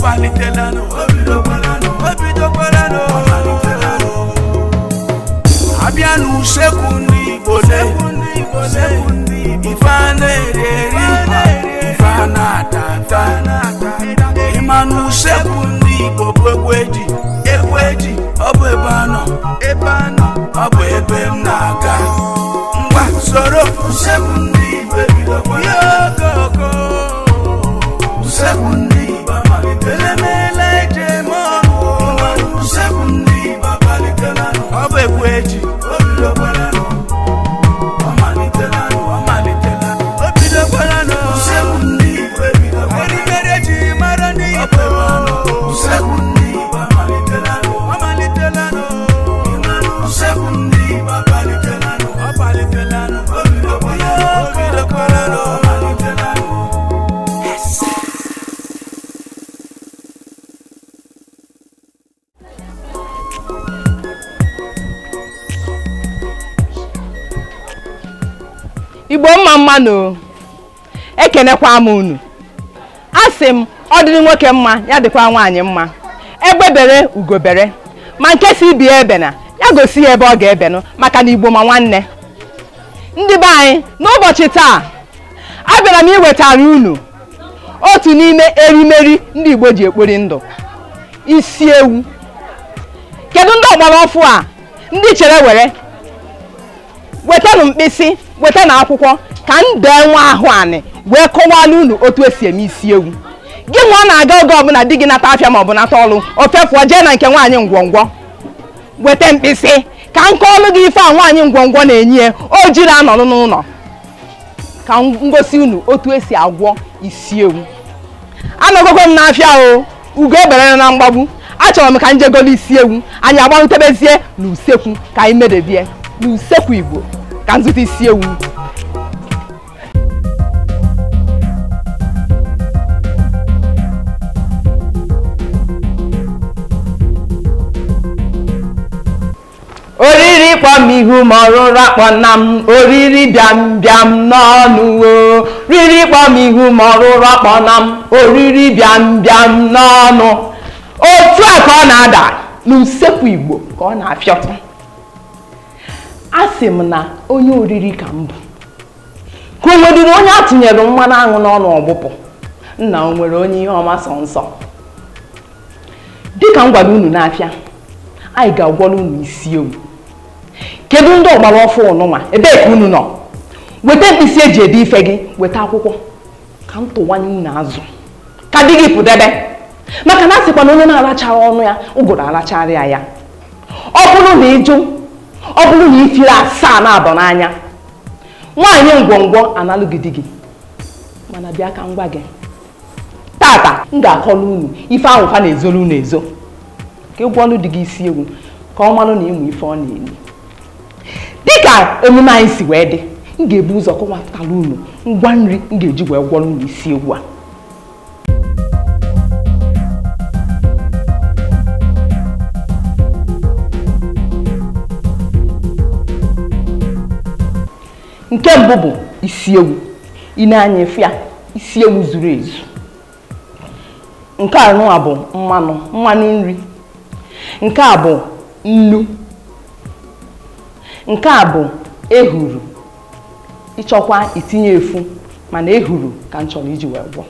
Opalitelano, Obidokwalano, Abianu Usekwu Igbo, Ifeoma Imanu Usekwu Igbo Ekweji, Obu Ebano, Obu Ebe m na-aga. Ngwa soro Usekwu Igbo Ebidokwalano, Usekwu Igbo Elemele Jemonu, Usekwu Igbo Opalitelano, Obu Ekweji, Obidokwalano, Omalitelano, Obidokwalano, Usekwu Igbo Ebidokwalano, Erimereji Marani Igbo, Usekwu Igbo Omalitelano, Usekwu Igbo Opalitelano, Obidokwalano, Omalitelano. Igbo mma no ekenekwa m unu. Asị m ọ dịrị nwoke mma ya dịkwa nwaanyị mma. Egbebere ugobere. Ma nke si bi ebe na ya gosi ebe ọ ga-ebe no maka na Igbo ma nwanne. Ndị be anyị n'ụbọchị taa abịara m iwetara unu otu n'ime erimeri ndị Igbo ji ekpori ndụ. Isi-Ewu. Kedu ndị ọgbara ọfụ a ndị chere were wetanụ mkpịsị weta na akwụkwọ ka m dee nwa ahụ anị wee kọwara unu otu esi eme isi-ewu. Gị nwa na-aga oge ọbụla di gị nata afịa ma ọ bụ nata ọlụ ofefuo jee na nke nwaanyị ngwongwo weta mkpịsị ka m kọọlụ gị ife a nwaanyị ngwongwo na-enye o jiri anọrọ n'ụlọ ka m ngosi unu otu esi agwọ isi-ewu. Anọgogo m n'afịa o ugo ebere na mgbagbu achọrọ m ka m jegolo isi-ewu anyị agbarutebezie n'usekwu ka anyị medebie n'usekwu Igbo ka nzụta isi-ewu. Oriri kpọm ihu ma ọrụrụ akpọ nna m, oriri bịam bịam n'ọnụ o. Riri kpọm ihu ma ọrụrụ akpọ nna m, oriri bịam bịam n'ọnụ. Otu a ka ọ na-ada n'usekwu Igbo ka ọ na-afịọtụ. Asị m na onye oriri ka m bụ. Ka o nwedịrị onye atụnyere mmanụ aṅụ n'ọnụ ọgbụpụ. Nna o nwere onye ihe ọma sọ nsọ. Dịka m gwara unu n'afịa, anyị ga-agwọrọ unu isi-ewu. Kedu ndị ọgbara ọfụ ụnụnwa ebee ka unu nọ? Weta mkpịsị eji ede ife gị, weta akwụkwọ ka m tụwanye unu azụ ka dị gị pụdebe. Maka na asịkwa na onye na-arachara ọnụ ya ụgụrụ aracharịa ya. Ọ bụrụ na ịjụ, ọ bụrụ na ifiri asaa na-abọ n'anya, nwaanyị ngwongwo analụghị di gị. Mana bịa ka m gwa gị, tata m ga-akọrọ unu ife ahụ fa na-ezolu unu ezo ka ịgwọlụ dị gị isi-ewu ka ọ marụ na ịmụ ife ọ na-eri. Dịka emume anyị si wee dị, m ga-ebu ụzọ kọwapụtara unu ngwa nri m ga-eji wee gwọrọ unu isi-ewu a. Nke mbụ bụ isi-ewu. Ị na-anya fịa isi-ewu zuru ezu. Nke anọ bụ mmanụ nri. Nke a bụ nnu. Nke a bụ ehuru. Ịchọkwa itinye efu mana ehuru ka m chọrọ iji wee gwọ.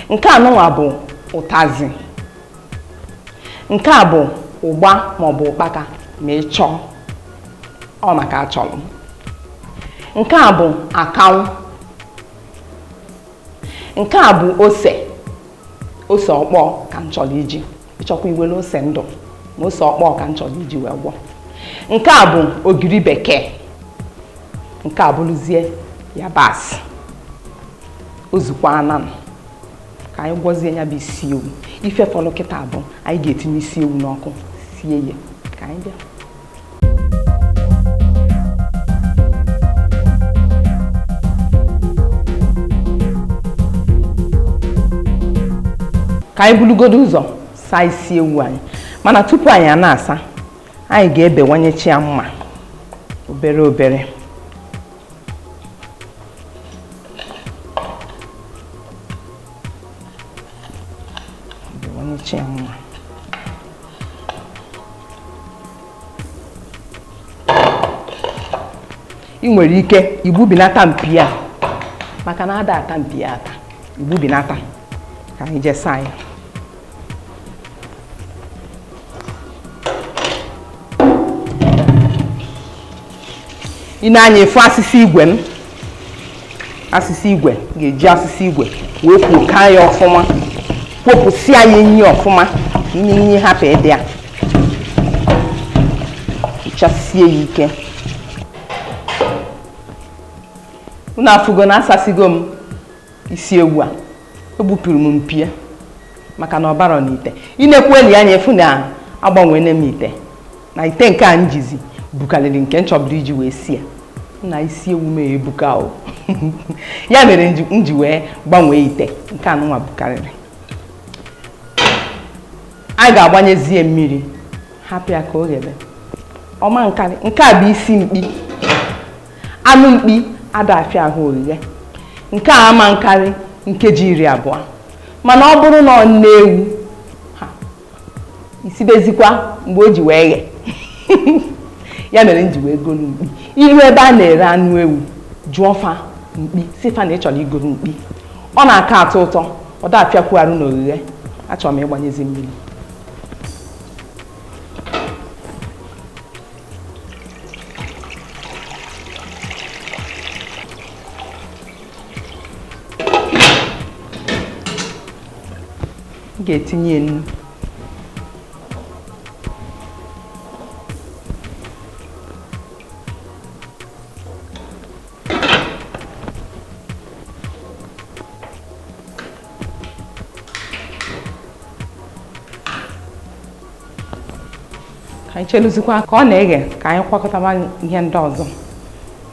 Nke anọ bụ ụtazị. Nke a bụ ụgba maọbụ ụkpaka ma ị chọọ. Ọ maka achọrọ m. Nke a bụ akanwụ. Nke a bụ ose ọkpọọ ka m chọrọ iji. Ịchọkwa iwere ose ndụ ma ose ọkpọọ ka m chọrọ iji wee gwọ. Nke a bụ ogiri bekee. Nke a bụrụzie yabasị. Ozukwa ananụ ka anyị gwọzie ya bụ isi-ewu. Ife fọrọ kịta bụ anyị ga-etinye isi-ewu n'ọkụ sie ya. Ka anyị bịa. Ka anyị bulugodo ụzọ saa isi-ewu anyị. Mana tupu anyị na-asa, anyị ga-ebewanyechi ya mma obere obere. iche mma. Ị nwere ike igbubinata mpi a maka na ada ata mpi ata. Igbubinata ka anyị jee saa ya. Ị na-anya efu asịsị igwe m. Asịsị igwe ga-eji asịsị igwe wee kwokaa ya ọfụma. Kpopụsịa ya enyi ọfụma. Inyi hapụ ịdị ya. Hichasie ya ike. Unu afụgo na asasigo m isi ewu a. Egbupụrụ m mpi ya maka na ọ bara n'ite. Ị na-ekwu eli anya efu na agbanwene m ite. Na ite nke a njizi bukarịrị nke nchọbụrụ iji wee sie. Na isi ewu m ebuka o. Ya mere nji wee gbanwee ite nke anụnwa bukarịrị. A ga-agbanyezie mmiri hapụ ya ka o ghebe. Ọma nkarị nke a bụ isi mkpi. Anụ mkpi ada afịa ahụ orire. Nke a ama nkarị nkeji 20. Mana ọ bụrụ na ọ nne ewu isibezikwa mgbe o ji wee ghe. Ya mere nji wee golu mkpi. Iru ebe a na-ere anụ ewu jụọ fa mkpi sifa na ị chọrọ igolu mkpi. Ọ na-aka atọ ụtọ. Ọ da afịakwu arụ n'orire. Achọrọ m ịgbanyezi mmiri. Ga-etinye nnu. Ka anyị chelụzikwa ka ọ na-eghe ka anyị kwakọtaba ihe ndị ọzọ.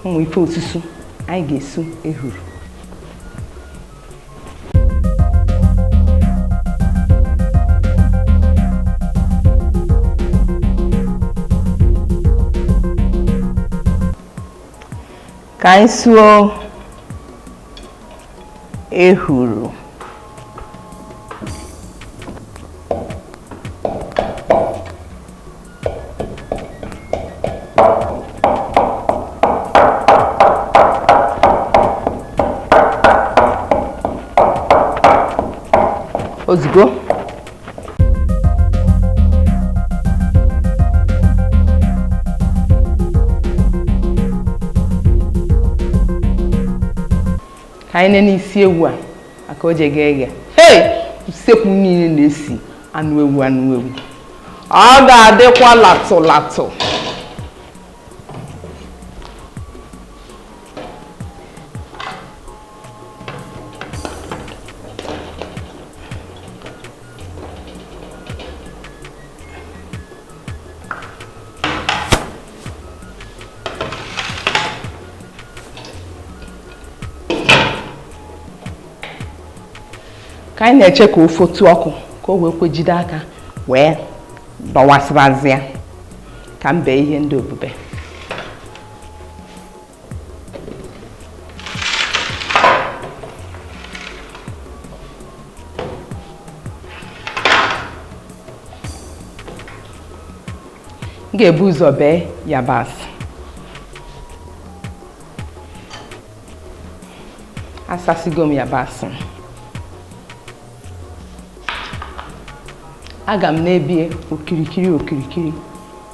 Ụmụ ife osusu anyị ga-esu ehuru. Ka anyị suo ehuru. Ozugbo ka anyị n'isi ewu a maka o je ga-eghe. Usekwu niile na-esi anụ ewu. Ọ ga-adịkwa latụ. Ka anyị na-eche ka ofe otu ọkụ ka o wee kwejide aka wee dọwasịrazịa ka m bee ihe ndị obube. M ga-ebu ụzọ bee yabasị. Asasigo m yabasị. Aga m na-ebie okirikiri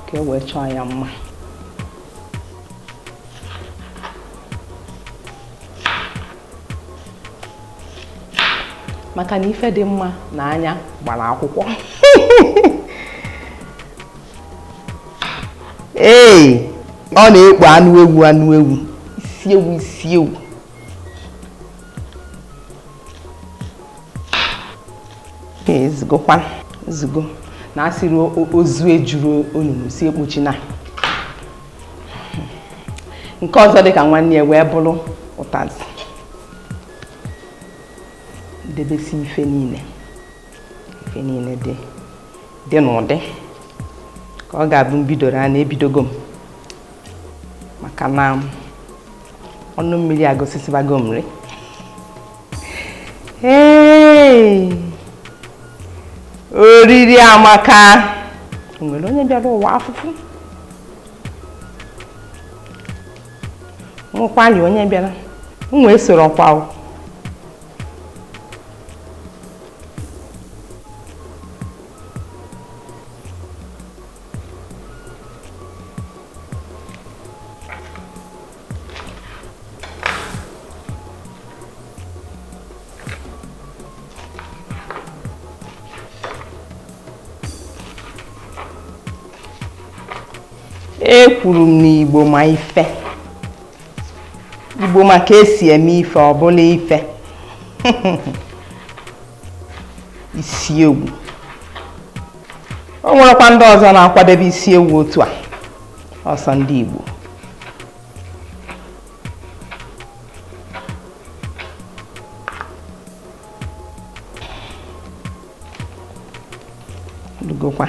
ka e wee chọọ ya mma. Maka na ife dị mma na anya gbara akwụkwọ. Ọ na-ekpo anụ ewu. Isi ewu. Ezigbo na asịrị ozu ejuru onunu si ekpochina. Nke ọzọ dị ka nwanne ya wee bụrụ ụtazị. Debesi ife niile dị n'ụdị ka ọ ga-abụ mbidoro a na-ebidogo m maka na ọnụ mmiri agosisibago m nri. oriri amaka. Nwere onye bịara ụwa afụfụ. Nwekwa onye bịara. Nwe soro kwa. Ekwuru m n'Igbo ma ife. Igbo ma ka esi eme ife ọ bụla ife. Isi-Ewu. O nwerekwa ndị ọzọ na-akwadebe isi-ewu otu a. Ọsọ ndị Igbo. Dugokwa.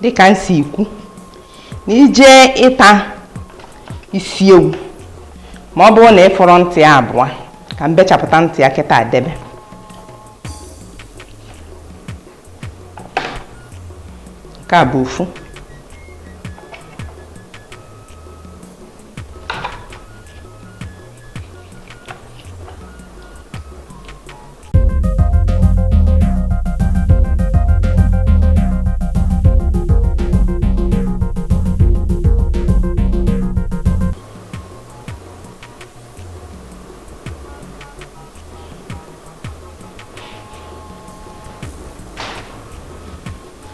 Dịka nsi ikwu na ije ịta isi-ewu ma ọ bụrụ na ịfọrọ ntị abụọ ka m bechapụta ntị ya kịta adebe. Nke a bụ ofu.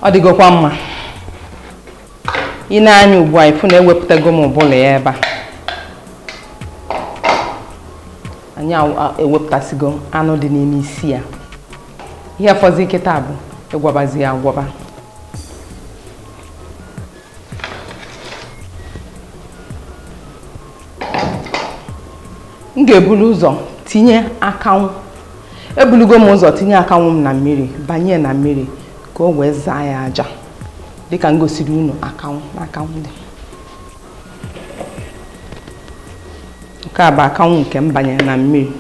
Ọ dịgokwa mma. Ị na-anya ugbu a ifu na ewepụtago m ụbụla ya ebe a. Anyị ewepụtasigo anụ dị n'ime isi ya. Ihe fọzi nkịta bụ ịgwabazi ya agwaba. M ga-ebulu ụzọ tinye akanwụ. Ebulugo m ụzọ tinye akanwụ m na mmiri, banye na mmiri ka o wee zaa ya aja. Dịka m gosiri unu akanwụ na akanwụ dị. Nke a bụ akanwụ nke m banyere na mmiri.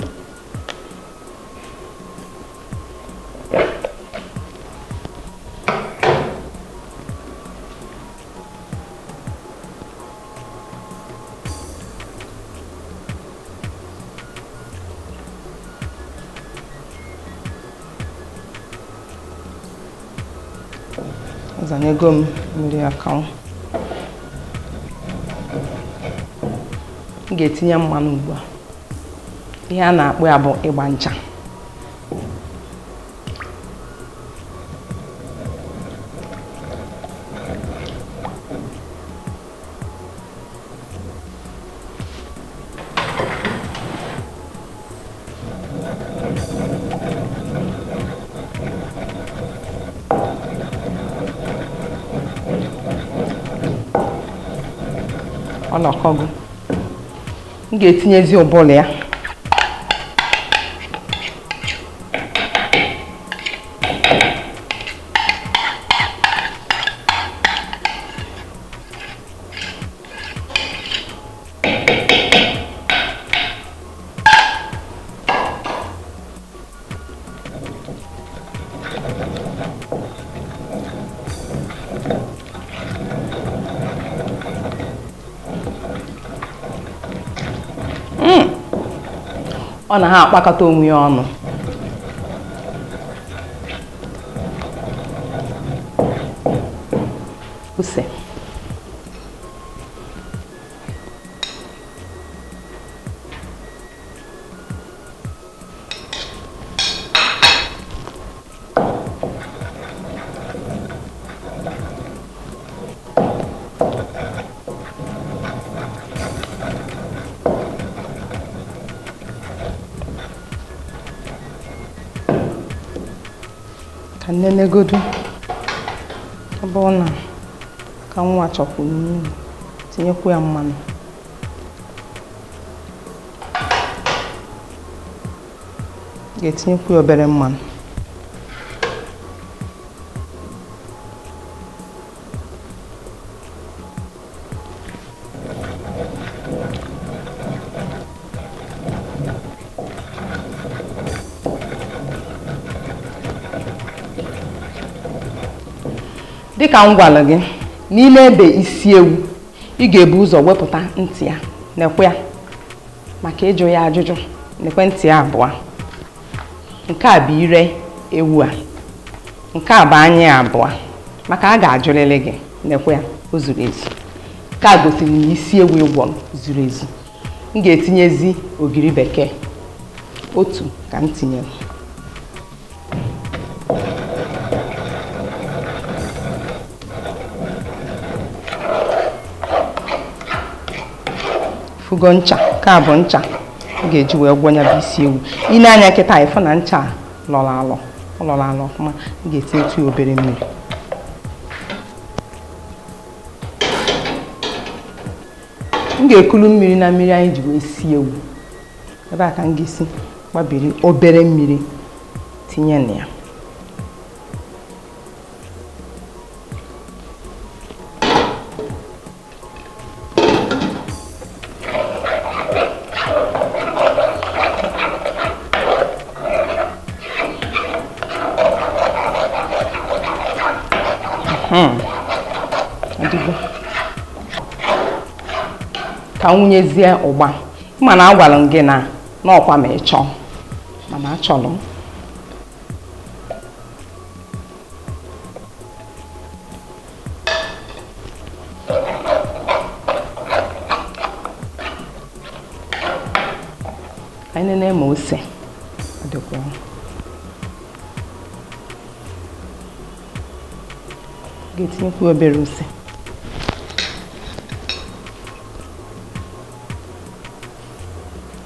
Zanyego m mmiri akanwụ. M ga-etinye mmanụ ugbu a. Ihe a na-akpọ ya bụ ịgba ncha. Ọ nọkọgo. M ga-etinyezi ụbụla ya. Ọ na ha akpakọta onwe ya ọnụ. Use. Ka nnenegodu Abona ka nwa chọpụ n'ime tinyekwa ya mmanụ. Ga-etinyekwa ya obere mmanụ. Dịka m gwara gị, n'ime ebe isi ewu, ị ga-ebu ụzọ wepụta ntị ya, nekwe ya maka ịjụ ya ajụjụ, nekwe ntị ya abụọ. Nke a bụ ire ewu a, nke a bụ anya ya abụọ, maka a ga-ajụrịrị gị, nekwe ya, o zuru ezu. Nke a gosiri na isi ewu ịgwọrọ zuru ezu. M ga-etinyezi ogiri bekee, otu ka m tinyere. Fugo ncha, ka bụ ncha ga-eji wee gwọnya bụ isi ewu. Ị na-anya kịta ịfụ na ncha lọrọ alọ, ọ lọrọ alọ ọfụma. M ga-etinye etu obere mmiri. M ga-ekulu mmiri na mmiri anyị ji wee sie ewu. Ebe a ka m ga-esi gbabiri obere mmiri tinye na ya. Ka nwunyezie ụgba. Mana agwara m gị na n'ọkwa ma ị chọọ, mana achọrọ m. Anyị na-eme ose dịkwa. Ga-etinyekwa obere ose.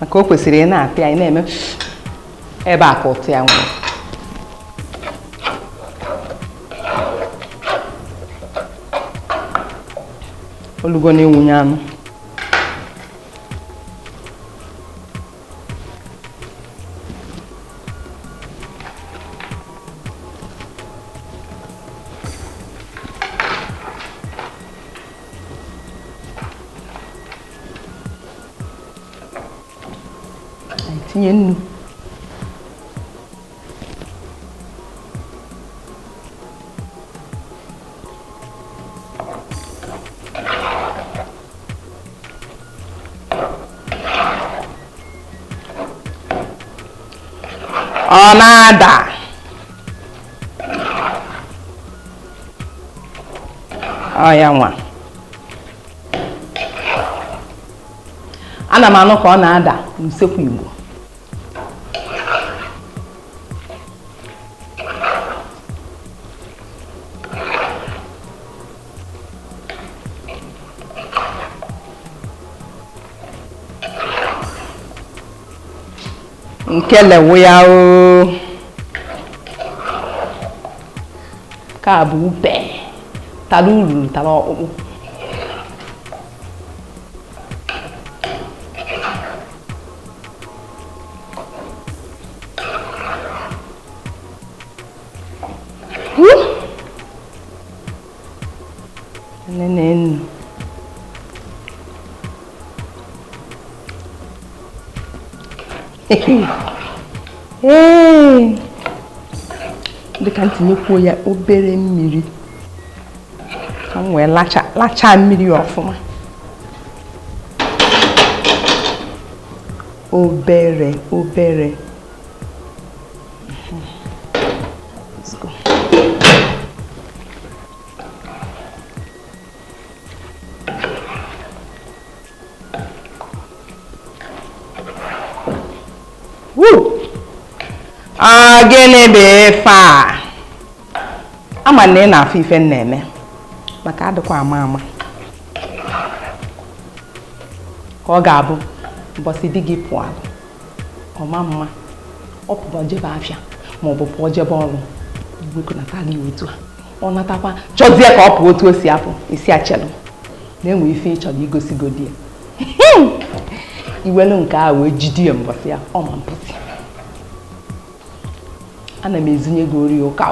Maka o kwesịrị ị na-apịa, anyị na-eme ebe a ka ụtọ ya nwere. Olugo na-ewunye anụ. Tinye nnu. Ọ na-ada. Ọ ya nwa. Ana m anụ ka ọ na-ada n'usekwu Igbo. Nke lewu ya o. Ka bụ upe. Tara ururu, tara ọkpụkpụ. Nene. Dịka ntinyekwuo ya obere mmiri ka m wee lacha mmiri ọfụma. Obere. Let's go. Woo! Gịnị bụ ife a? Ama na ị na-afụ ife m na-eme maka adịkwa ama ka ọ ga-abụ mbọsị di gị pụọ ọma mma, ọ pụọ jebe afịa maọbụ pụọ jebe ọrụ, igwekonata gị otu a ọ natakwa chọzie ka ọ pụọ otu o si apụ isi achelu na-enwe ife ịchọrọ igosigodi ya iwelu nke a wee jide ya mbọsị ya ọ ma mpụsị ana m ezinye gị ori ụka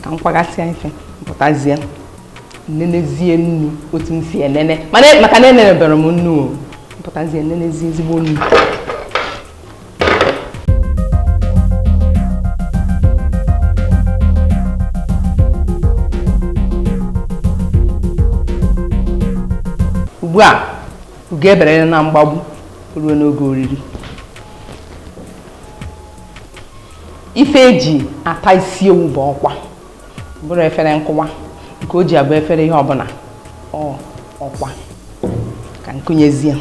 ka m kwagasịa ife mpụtazie nenezie nnu otu m si enene maka na enenebere m nnu o mpụtazie nenezie ezigbo nnu ugbu a ugo ebere na mgbagbu ruo n'oge oriri ife eji ata isi ewu bụ ọkwa bụrụ efere nkụwa nke o ji abụ efere ihe ọbụla ọkwa ka nkụnyezie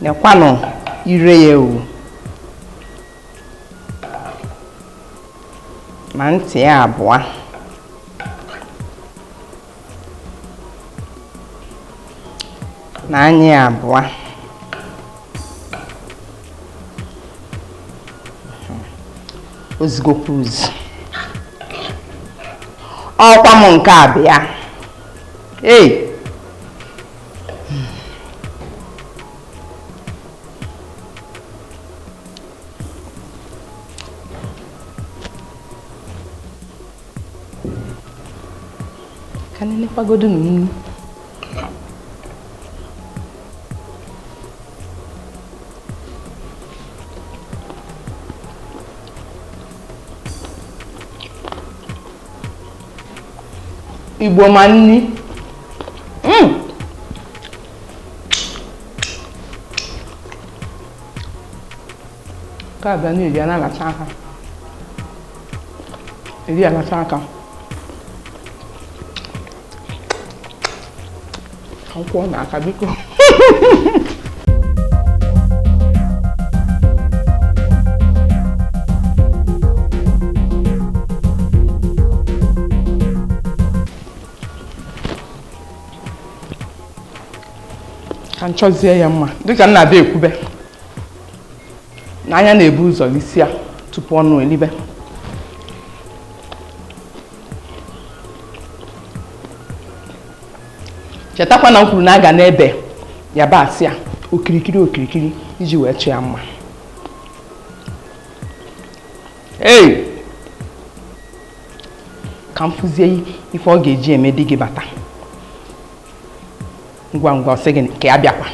nekwanụ ire ya ewu ma ntị ya abụọ na anya ya abụọ ozugbo cruise ọkwa m nke abịa ka nenekwagodu nnu Igbo ma nni ka abịa n'iri a na-alacha aka iri alacha aka akwụkwọ n'aka biko ka nchọzie ya mma dịka nna ada ekwube na anya na-ebu ụzọ isi ya tupu ọnụ elibe chetakwa na m kwuru na a ga na-ebe yabasị a okirikiri okirikiri iji wee chọọ ya mma ka m fụzie ife ọ ga-eji eme dị gị bata ngwa ngwa ọsị gị ka ya bịakwa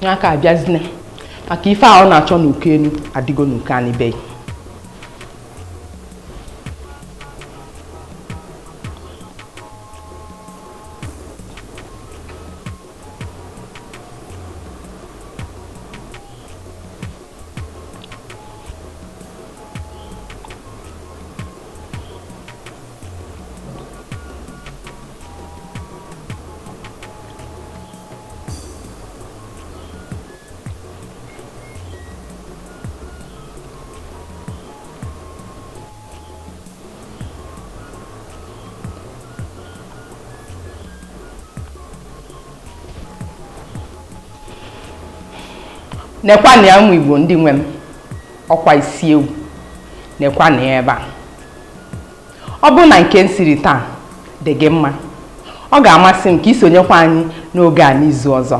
ya ka abịazine maka ife a ọ na-achọ n'uko elu adịgo n'uko anyị be nekwanụ ya ụmụ Igbo ndị nwe m ọkwa isi ewu nekwanụ ya ebe a ọ bụrụ na nke m siri taa dị gị mma ọ ga-amasị m ka ị sonyekwa anyị n'oge a n'izu ọzọ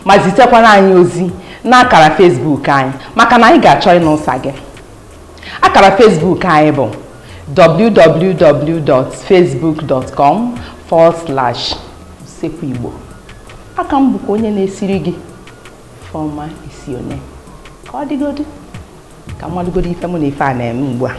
ma zitekwara anyị ozi n'akara Facebook anyị maka na anyị ga-achọ ịnụ ụsa gị akara Facebook anyị bụ www.facebook.com/Usekwu Igbo aka m bụkwa onye na-esiri gị Ifeoma Esione ka ọ dịgodu ka mmadụgodu ife mụ na ife a na-eme ugbu a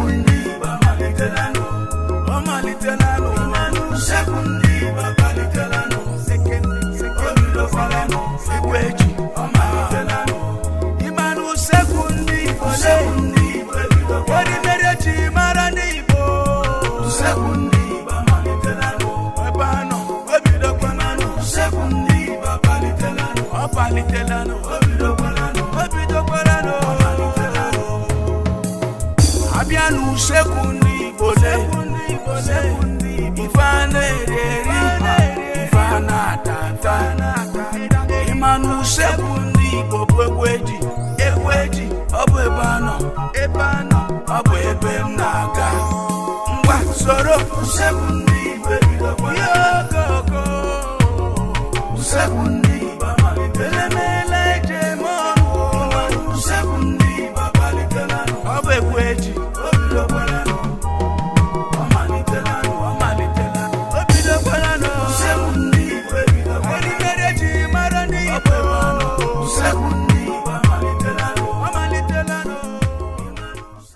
usekwu ndị Igbo amalitelanụ, ọ malitelanụ. Usekwu ndị Igbo amalitelanụ, o bidokwalanụ. Igwe ji ọ malitelanụ. Ịmanụ usekwu ndị Igbo mere ji mara ndị Igbo. Usekwu ndị Igbo amalitelanụ, ebe anọ o bidokwalanụ. Usekwu ndị Igbo amalitelanụ, ọ palitelanụ, o bidokwalanụ. Abịa n'usekwu ndị Igbo le, ife a na-eri eri, ife a na-ata ata. Ịma n'usekwu ndị Igbo bụ ekweji, ọ bụ ebe anọ, ọ bụ ebe m na-aga. Ngwa soro usekwu ndị Igbo ebido. Usekwu ndị